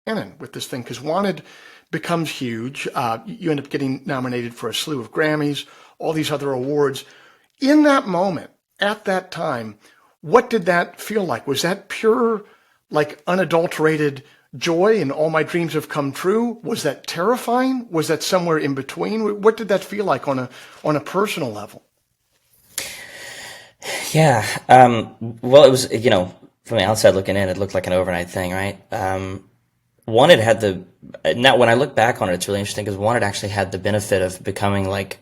canon with this thing because Wanted becomes huge. You end up getting nominated for a slew of Grammys, all these other awards. In that moment, at that time, what did that feel like? Was that pure, like unadulterated joy and all my dreams have come true? Was that terrifying? Was that somewhere in between? What did that feel like on a personal level? Yeah. Well, it was, from the outside looking in, it looked like an overnight thing, right? Wanted had now when I look back on it, it's really interesting because Wanted actually had the benefit of becoming like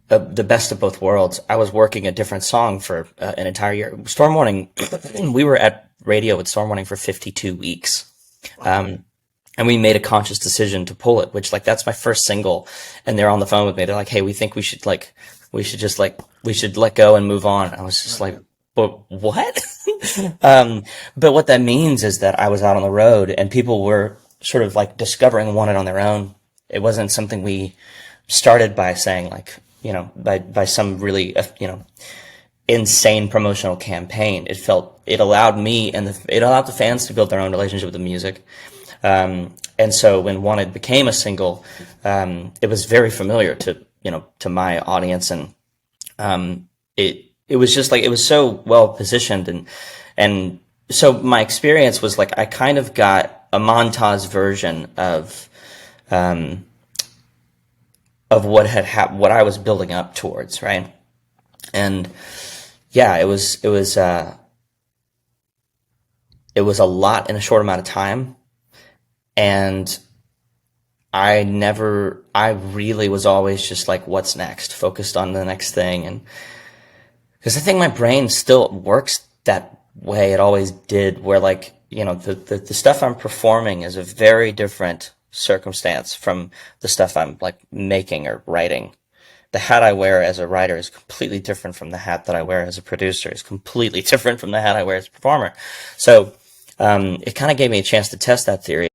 the best of both worlds. I was working a different song for an entire year. Storm Warning, we were at radio with Storm Warning for 52 weeks. And we made a conscious decision to pull it, which like, that's my first single. And they're on the phone with me. They're like, hey, we think we should let go and move on. I was just like, but what? But what that means is that I was out on the road and people were sort of like discovering Wanted on their own. It wasn't something we started by saying like, by some really, insane promotional campaign. It allowed me and it allowed the fans to build their own relationship with the music. And so when Wanted became a single, it was very familiar to my audience. And, it was just like, it was so well positioned. And so my experience was like, I kind of got a montage version of what I was building up towards. Right. And yeah, it was a lot in a short amount of time. And I really was always just like, what's next? Focused on the next thing. And because I think my brain still works that way. It always did, where like, the stuff I'm performing is a very different circumstance from the stuff I'm like making or writing. The hat I wear as a writer is completely different from the hat that I wear as a producer, is completely different from the hat I wear as a performer. So, it kind of gave me a chance to test that theory.